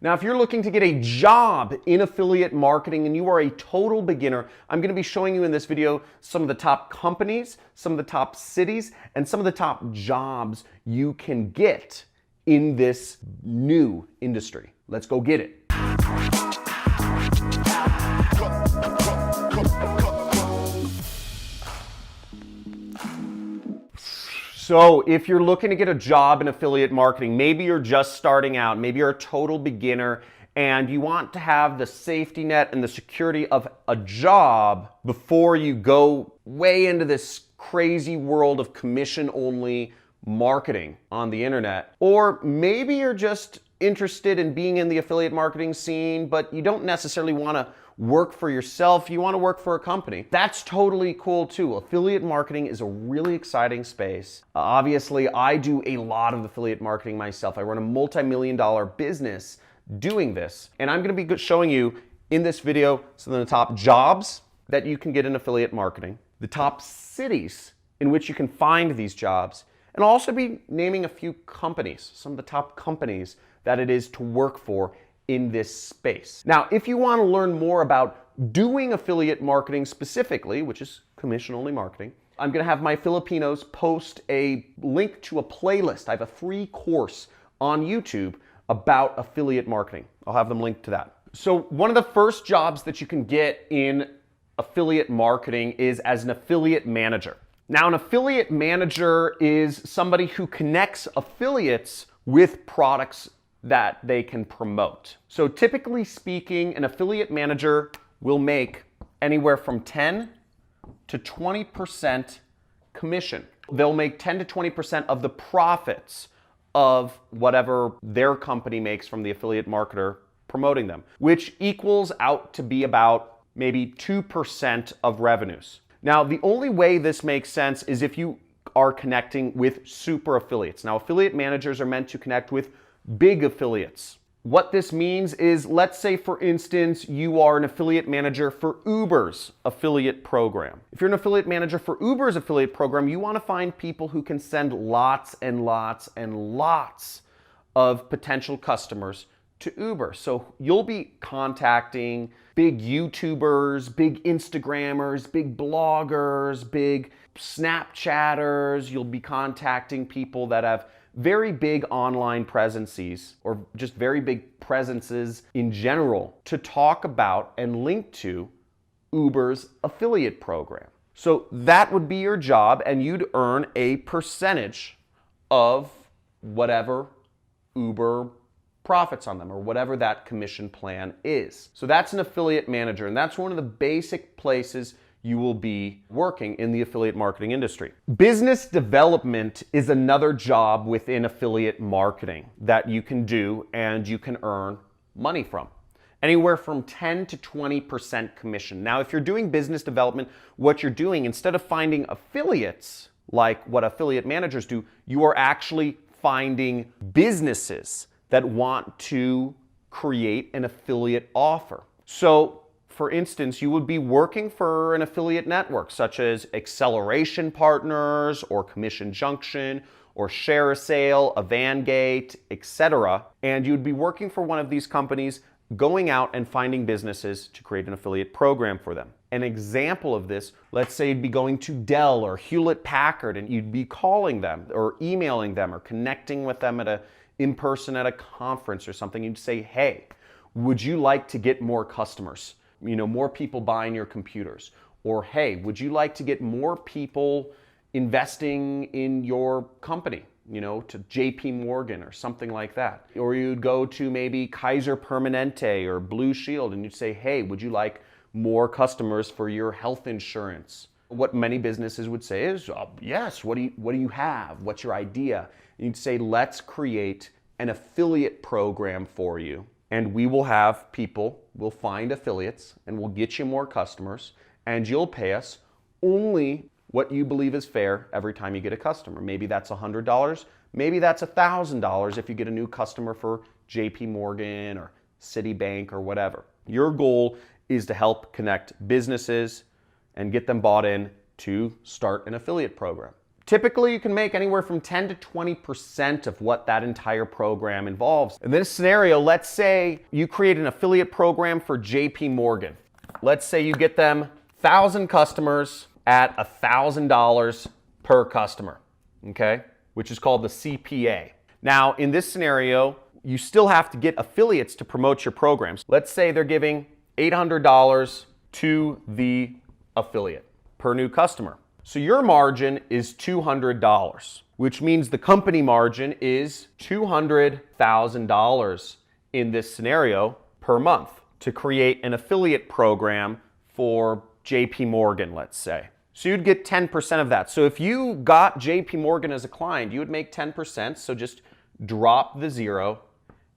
Now, if you're looking to get a job in affiliate marketing and you are a total beginner, I'm going to be showing you in this video some of the top companies, some of the top cities, and some of the top jobs you can get in this new industry. Let's go get it. So if you're looking to get a job in affiliate marketing, maybe you're just starting out, maybe you're a total beginner, and you want to have the safety net and the security of a job before you go way into this crazy world of commission-only marketing on the internet. Or maybe you're just interested in being in the affiliate marketing scene, but you don't necessarily want to work for yourself, you want to work for a company. That's totally cool too. Affiliate marketing is a really exciting space. Obviously, I do a lot of affiliate marketing myself. I run a multi-million-dollar business doing this, and I'm going to be showing you in this video some of the top jobs that you can get in affiliate marketing, the top cities in which you can find these jobs, and I'll also be naming a few companies, some of the top companies that it is to work for in this space. Now, if you want to learn more about doing affiliate marketing specifically, which is commission-only marketing, I'm going to have my Filipinos post a link to a playlist. I have a free course on YouTube about affiliate marketing. I'll have them linked to that. So one of the first jobs that you can get in affiliate marketing is as an affiliate manager. Now, an affiliate manager is somebody who connects affiliates with products that they can promote. So typically speaking, an affiliate manager will make anywhere from 10 to 20% commission. They'll make 10 to 20% of the profits of whatever their company makes from the affiliate marketer promoting them, which equals out to be about maybe 2% of revenues. Now, the only way this makes sense is if you are connecting with super affiliates. Now, affiliate managers are meant to connect with big affiliates. What this means is, let's say for instance, you are an affiliate manager for Uber's affiliate program. If you're an affiliate manager for Uber's affiliate program, you want to find people who can send lots and lots and lots of potential customers to Uber. So you'll be contacting big YouTubers, big Instagrammers, big bloggers, big Snapchatters. You'll be contacting people that have very big online presences or just very big presences in general to talk about and link to Uber's affiliate program. So that would be your job, and you'd earn a percentage of whatever Uber profits on them or whatever that commission plan is. So that's an affiliate manager, and that's one of the basic places you will be working in the affiliate marketing industry. Business development is another job within affiliate marketing that you can do and you can earn money from. Anywhere from 10 to 20% commission. Now, if you're doing business development, what you're doing, instead of finding affiliates like what affiliate managers do, you are actually finding businesses that want to create an affiliate offer. So, for instance, you would be working for an affiliate network such as Acceleration Partners or Commission Junction or Share a Sale, Avangate, etc. And you'd be working for one of these companies, going out and finding businesses to create an affiliate program for them. An example of this, let's say you'd be going to Dell or Hewlett Packard and you'd be calling them or emailing them or connecting with them in person at a conference or something. You'd say, hey, would you like to get more customers? You know, more people buying your computers. Or, hey, would you like to get more people investing in your company? You know, to JP Morgan or something like that. Or you'd go to maybe Kaiser Permanente or Blue Shield and you'd say, hey, would you like more customers for your health insurance? What many businesses would say is, yes, what do you have? What's your idea? And you'd say, let's create an affiliate program for you. And we will have people, we'll find affiliates, and we'll get you more customers, and you'll pay us only what you believe is fair every time you get a customer. Maybe that's $100, maybe that's $1,000 if you get a new customer for JP Morgan or Citibank or whatever. Your goal is to help connect businesses and get them bought in to start an affiliate program. Typically, you can make anywhere from 10 to 20% of what that entire program involves. In this scenario, let's say you create an affiliate program for JP Morgan. Let's say you get them 1,000 customers at $1,000 per customer, okay? Which is called the CPA. Now, in this scenario, you still have to get affiliates to promote your programs. Let's say they're giving $800 to the affiliate per new customer. So your margin is $200, which means the company margin is $200,000 in this scenario per month to create an affiliate program for JP Morgan, let's say. So you'd get 10% of that. So if you got JP Morgan as a client, you would make 10%, so just drop the zero,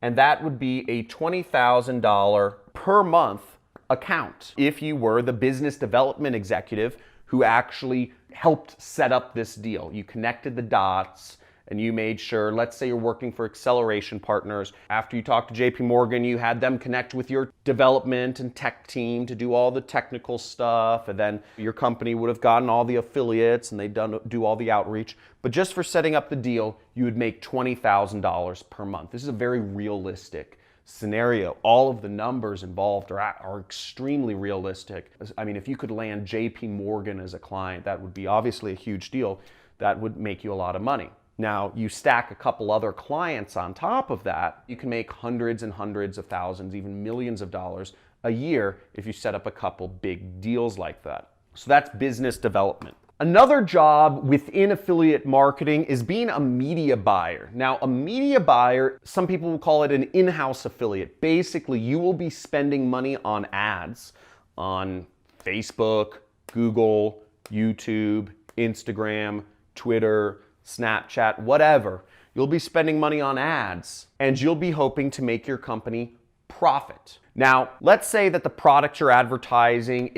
and that would be a $20,000 per month account if you were the business development executive who actually helped set up this deal. You connected the dots and you made sure, let's say you're working for acceleration partners. After you talked to JP Morgan, you had them connect with your development and tech team to do all the technical stuff. And then your company would have gotten all the affiliates and they'd do all the outreach. But just for setting up the deal, you would make $20,000 per month. This is a very realistic scenario. All of the numbers involved are extremely realistic. I mean, if you could land JP Morgan as a client, that would be obviously a huge deal. That would make you a lot of money. Now, you stack a couple other clients on top of that, you can make hundreds and hundreds of thousands, even millions of dollars a year if you set up a couple big deals like that. So that's business development. Another job within affiliate marketing is being a media buyer. Now, a media buyer, some people will call it an in-house affiliate. Basically, you will be spending money on ads on Facebook, Google, YouTube, Instagram, Twitter, Snapchat, whatever. You'll be spending money on ads and you'll be hoping to make your company profit. Now, let's say that the product you're advertising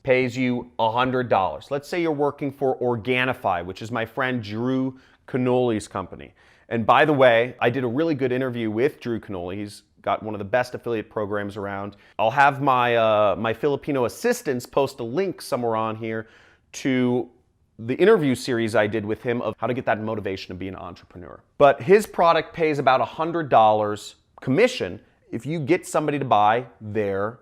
pays you $100. Let's say you're working for Organifi, which is my friend Drew Canoli's company. And by the way, I did a really good interview with Drew Canoli. He's got one of the best affiliate programs around. I'll have my Filipino assistants post a link somewhere on here to the interview series I did with him of how to get that motivation to be an entrepreneur. But his product pays about $100 commission if you get somebody to buy their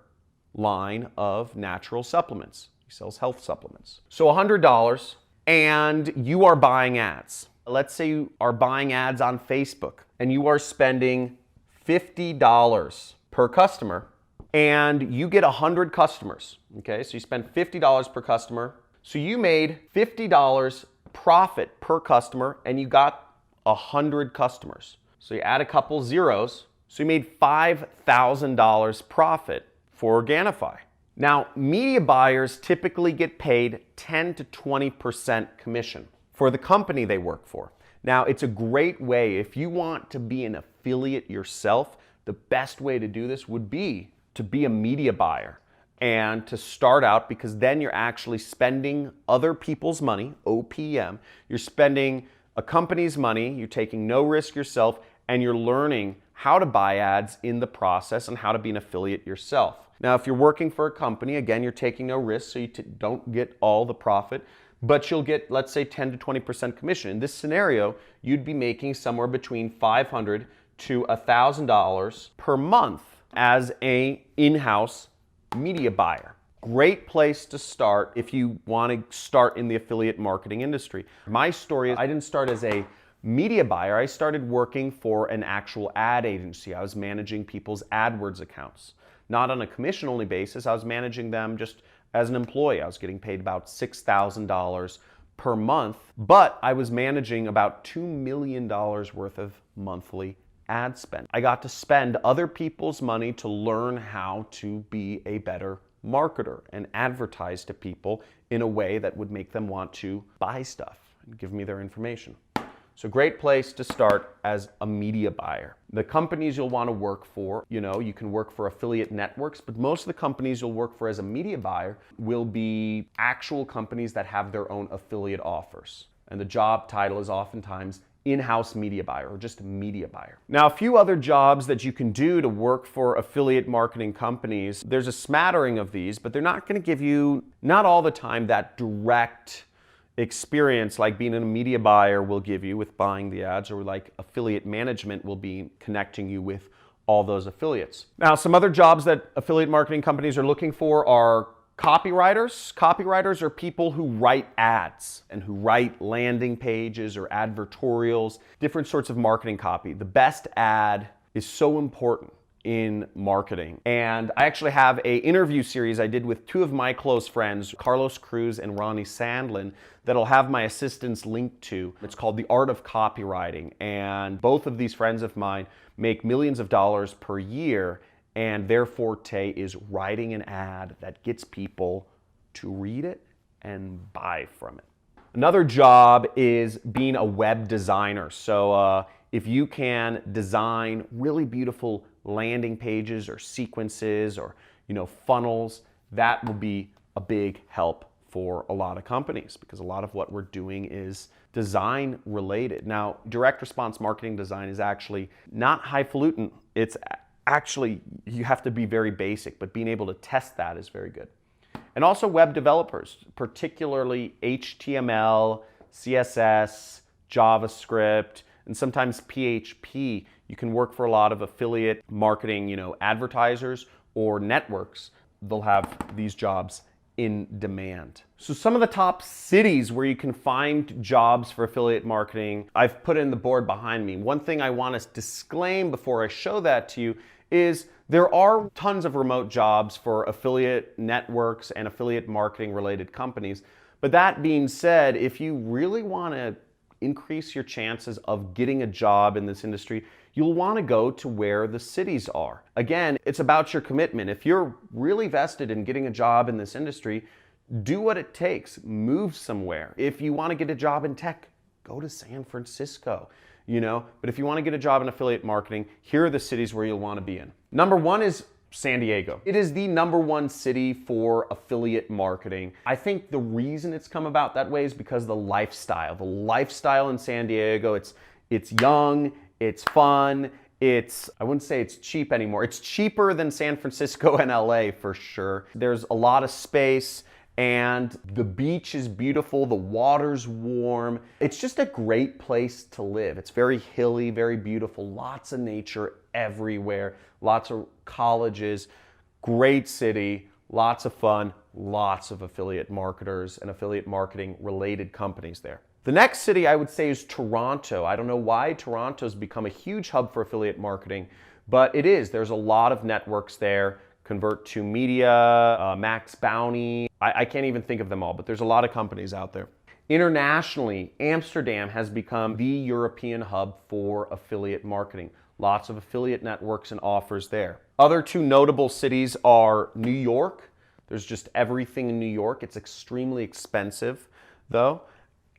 line of natural supplements. He sells health supplements. So $100, and you are buying ads. Let's say you are buying ads on Facebook and you are spending $50 per customer and you get 100 customers. Okay, so you spend $50 per customer. So you made $50 profit per customer and you got 100 customers. So you add a couple zeros. So you made $5,000 profit for Organifi. Now, media buyers typically get paid 10 to 20% commission for the company they work for. Now, it's a great way, if you want to be an affiliate yourself, the best way to do this would be to be a media buyer and to start out, because then you're actually spending other people's money, OPM. You're spending a company's money, you're taking no risk yourself, and you're learning how to buy ads in the process and how to be an affiliate yourself. Now, if you're working for a company, again, you're taking no risk, so you don't get all the profit, but you'll get, let's say, 10 to 20% commission. In this scenario, you'd be making somewhere between $500 to $1,000 per month as an in-house media buyer. Great place to start if you want to start in the affiliate marketing industry. My story is I didn't start as a media buyer. I started working for an actual ad agency. I was managing people's AdWords accounts. Not on a commission-only basis. I was managing them just as an employee. I was getting paid about $6,000 per month, but I was managing about $2 million worth of monthly ad spend. I got to spend other people's money to learn how to be a better marketer and advertise to people in a way that would make them want to buy stuff and give me their information. So great place to start as a media buyer. The companies you'll want to work for, you can work for affiliate networks, but most of the companies you'll work for as a media buyer will be actual companies that have their own affiliate offers. And the job title is oftentimes in-house media buyer or just media buyer. Now, a few other jobs that you can do to work for affiliate marketing companies, there's a smattering of these, but they're not going to give you, not all the time, that direct experience like being a media buyer will give you with buying the ads, or like affiliate management will be connecting you with all those affiliates. Now, some other jobs that affiliate marketing companies are looking for are copywriters. Copywriters are people who write ads and who write landing pages or advertorials, different sorts of marketing copy. The best ad is so important in marketing. And I actually have an interview series I did with two of my close friends, Carlos Cruz and Ronnie Sandlin, that I'll have my assistants linked to. It's called The Art of Copywriting. And both of these friends of mine make millions of dollars per year, and their forte is writing an ad that gets people to read it and buy from it. Another job is being a web designer. So if you can design really beautiful landing pages or sequences or funnels, that will be a big help for a lot of companies, because a lot of what we're doing is design related. Now, direct response marketing design is actually not highfalutin. It's actually, you have to be very basic, but being able to test that is very good. And also web developers, particularly HTML, CSS, JavaScript, and sometimes PHP. You can work for a lot of affiliate marketing, advertisers or networks. They'll have these jobs in demand. So some of the top cities where you can find jobs for affiliate marketing, I've put in the board behind me. One thing I want to disclaim before I show that to you is there are tons of remote jobs for affiliate networks and affiliate marketing related companies. But that being said, if you really want to increase your chances of getting a job in this industry, you'll want to go to where the cities are. Again, it's about your commitment. If you're really vested in getting a job in this industry, do what it takes. Move somewhere. If you want to get a job in tech, go to San Francisco. But if you want to get a job in affiliate marketing, here are the cities where you'll want to be in. Number one is San Diego. It is the #1 city for affiliate marketing. I think the reason it's come about that way is because of the lifestyle. The lifestyle in San Diego, it's young, it's fun, I wouldn't say it's cheap anymore. It's cheaper than San Francisco and LA for sure. There's a lot of space, and the beach is beautiful, the water's warm. It's just a great place to live. It's very hilly, very beautiful, lots of nature everywhere, lots of colleges, great city, lots of fun, lots of affiliate marketers and affiliate marketing related companies there. The next city I would say is Toronto. I don't know why Toronto's become a huge hub for affiliate marketing, but it is. There's a lot of networks there. Convert2Media, Max Bounty. I can't even think of them all, but there's a lot of companies out there. Internationally, Amsterdam has become the European hub for affiliate marketing. Lots of affiliate networks and offers there. Other two notable cities are New York. There's just everything in New York. It's extremely expensive though.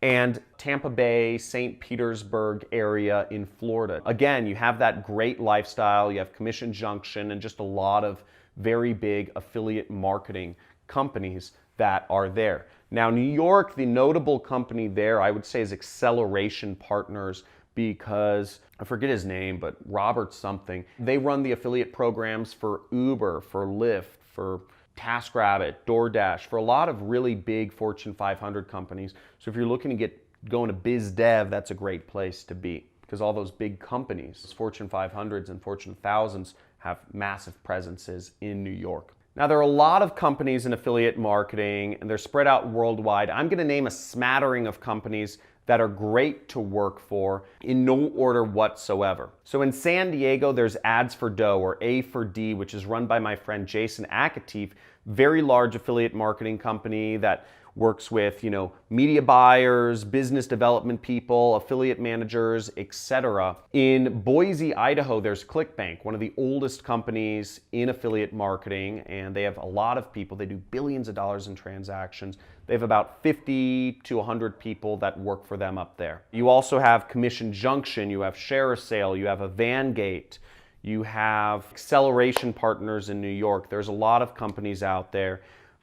And Tampa Bay, St. Petersburg area in Florida. Again, you have that great lifestyle. You have Commission Junction and just a lot of very big affiliate marketing companies that are there. Now, New York, the notable company there, I would say, is Acceleration Partners, because I forget his name, but Robert something. They run the affiliate programs for Uber, for Lyft, for TaskRabbit, DoorDash, for a lot of really big Fortune 500 companies. So if you're looking to going to biz dev, that's a great place to be, because all those big companies, Fortune 500s and Fortune 1000s, have massive presences in New York. Now, there are a lot of companies in affiliate marketing, and they're spread out worldwide. I'm going to name a smattering of companies that are great to work for in no order whatsoever. So in San Diego, there's Ads for Dough, or A4D, which is run by my friend Jason Akatif, very large affiliate marketing company that works with, media buyers, business development people, affiliate managers, etc. In Boise, Idaho, there's ClickBank, one of the oldest companies in affiliate marketing, and they have a lot of people. They do billions of dollars in transactions. They have about 50 to 100 people that work for them up there. You also have Commission Junction, you have ShareASale, you have Evangate, you have Acceleration Partners in New York. There's a lot of companies out there,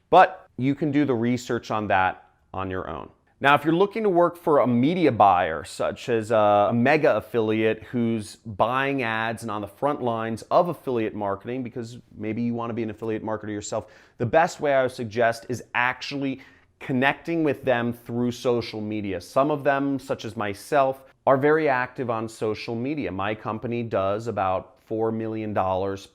but you can do the research on that on your own. Now, if you're looking to work for a media buyer, such as a mega affiliate who's buying ads and on the front lines of affiliate marketing, because maybe you want to be an affiliate marketer yourself, the best way I would suggest is actually connecting with them through social media. Some of them, such as myself, are very active on social media. My company does about $4 million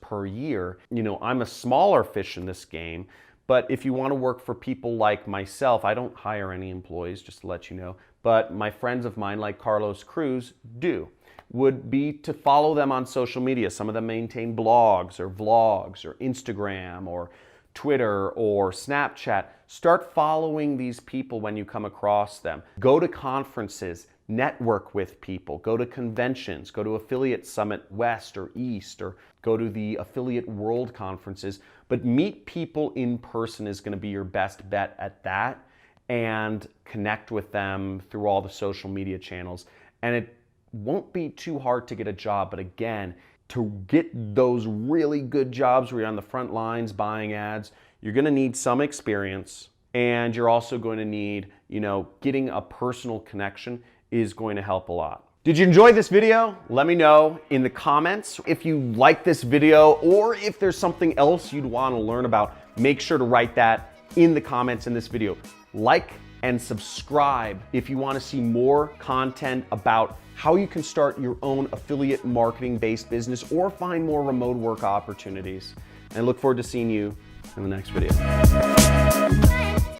per year. You know, I'm a smaller fish in this game, but if you want to work for people like myself, I don't hire any employees, just to let you know, but my friends of mine like Carlos Cruz do, would be to follow them on social media. Some of them maintain blogs or vlogs or Instagram or Twitter or Snapchat. Start following these people when you come across them. Go to conferences, network with people, go to conventions, go to Affiliate Summit West or East, or go to the Affiliate World conferences. But meet people in person is going to be your best bet at that, and connect with them through all the social media channels. And it won't be too hard to get a job, but again, to get those really good jobs where you're on the front lines buying ads, you're going to need some experience, and you're also going to need, you know, getting a personal connection is going to help a lot. Did you enjoy this video? Let me know in the comments. If you like this video, or if there's something else you'd want to learn about, make sure to write that in the comments in this video. Like and subscribe if you want to see more content about how you can start your own affiliate marketing based business or find more remote work opportunities. And I look forward to seeing you in the next video.